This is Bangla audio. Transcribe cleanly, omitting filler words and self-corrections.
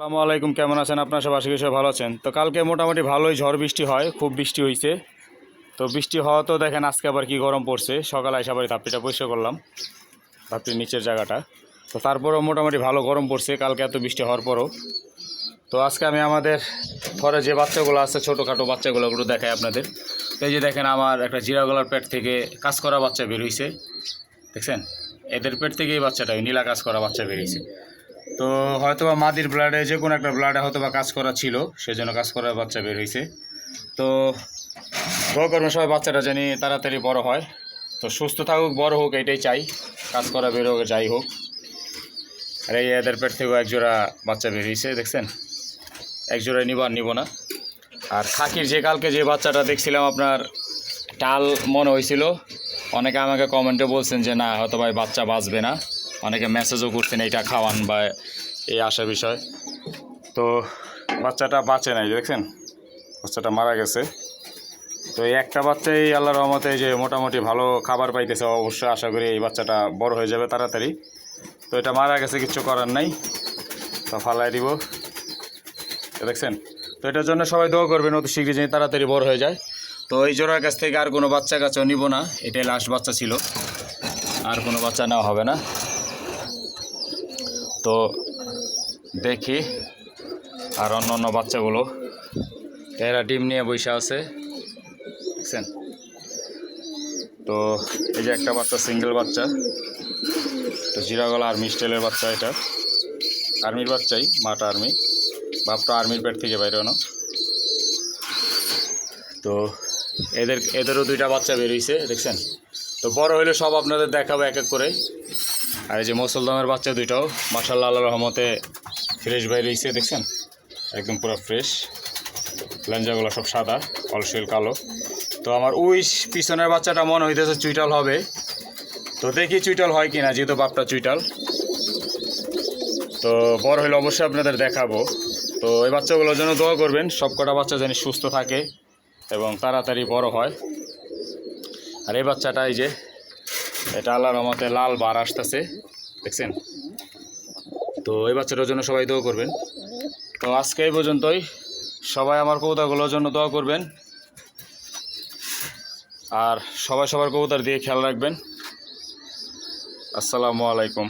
আসসালামু আলাইকুম, কেমন আছেন আপনার? সব আশা করি সবাই ভালো আছেন। তো কালকে মোটামুটি ভালোই ঝড় বৃষ্টি হয়, খুব বৃষ্টি হয়েছে। তো বৃষ্টি হওয়া তো দেখেন আজকে আবার কি গরম পড়ছে। সকালে এসে আবার ধাপড়িটা পরিষ্কার করলাম, ধাপড়ির নিচের জায়গাটা। তো তারপরেও মোটামুটি ভালো গরম পড়ছে কালকে এত বৃষ্টি হওয়ার পরও। তো আজকে আমি আমাদের ঘরে যে বাচ্চাগুলো আছে, ছোটোখাটো বাচ্চাগুলো একটু দেখাই আপনাদের। এই যে দেখেন, আমার একটা জিরা গলার পেট থেকে কাজ করা বাচ্চা বের হয়েছে, দেখছেন? এদের পেট থেকে এই বাচ্চাটা নীলা কাজ করা বাচ্চা বেরিয়েছে। তো হয়তোবা মাদির ব্লাডে, যে কোনো একটা ব্লাডে হয়তোবা কাজ করা ছিল, সেজন্য কাজ করার বাচ্চা বের হয়েছে। তো দোয়া করবেন সবাই বাচ্চাটা জানি তাড়াতাড়ি বড় হয়। তো সুস্থ থাকুক, বড় হোক, এটাই চাই। কাজ করা বের হোক, যাই হোক। আর এই এদের পেট থেকেও একজোড়া বাচ্চা বের হয়েছে, দেখছেন? একজোড়ায় নিব না। আর খাকির যে কালকে যে বাচ্চাটা দেখছিলাম আপনার টাল মনে হয়েছিল, অনেকে আমাকে কমেন্টে বলছেন যে না হয়তো ভাই বাচ্চা বাঁচবে না, অনেকে মেসেজও করছেন এইটা খাওয়ান বা এই আশা বিষয়। তো বাচ্চাটা বাঁচে নাই, দেখছেন? বাচ্চাটা মারা গেছে। তো এই একটা বাচ্চাই আল্লাহর রহমতে যে মোটামুটি ভালো খাবার পাইতেছে, অবশ্যই আশা করি এই বাচ্চাটা বড় হয়ে যাবে তাড়াতাড়ি। তো এটা মারা গেছে, কিচ্ছু করার নাই, তো ফালাই দিব, দেখছেন? তো এটার জন্য সবাই দোয়া করবেন অতি শীঘ্রই যেন তাড়াতাড়ি বড় হয়ে যায়। তো এই জোড়ার কাছ থেকে আর কোনো বাচ্চা কাছেও নিব না, এটাই লাস্ট বাচ্চা ছিল, আর কোনো বাচ্চা নেওয়া হবে না। তো দেখি আর অন্য বাচ্চাগুলো, এরা ডিম নিয়ে বসে আছে, দেখছেন? তো এই যে একটা বাচ্চা, সিঙ্গেল বাচ্চা, তো জিরাগলা আর্মি স্টাইলের বাচ্চা। এটা আর্মির বাচ্চাই, মাটা আর্মি, বাপটা আর্মির পেট থেকে বাইরেনো। তো এদেরও দুইটা বাচ্চা বেরিয়েছে, দেখছেন? তো বড় হইলে সব আপনাদের দেখাবো এক এক করে। আর এই যে মুসলদমের বাচ্চা দুইটাও মাশাআল্লাহ আল্লাহর রহমতে ফ্রেশ বেরিয়েছে, দেখছেন? একদম পুরো ফ্রেশ। লেঞ্জাগুলো সব সাদা, অলশিল কালো। তো আমার ওই পিছনের বাচ্চাটা মনে হইতেছে চুইটাল হবে। তো দেখি চুইটাল হয় কিনা, যেহেতু বাপটা চুইটাল। তো বড় হলে অবশ্যই আপনাদের দেখাবো। তো এই বাচ্চাগুলোর জন্য দোয়া করবেন, সব কটা বাচ্চা যেন সুস্থ থাকে এবং তাড়াতাড়ি বড় হয়। আর এই বাচ্চাটা, এই যে এটা আল্লাহর রহমতে লাল বার আসতেছে, দেখছেন? তো এই বাচ্চাটার জন্য সবাই দোয়া করবেন। তো আজকে এই পর্যন্তই। সবাই আমার কবুতরগুলোর জন্য দোয়া করবেন, আর সবাই সবার কবুতর দিয়ে খেয়াল রাখবেন। আসসালামু আলাইকুম।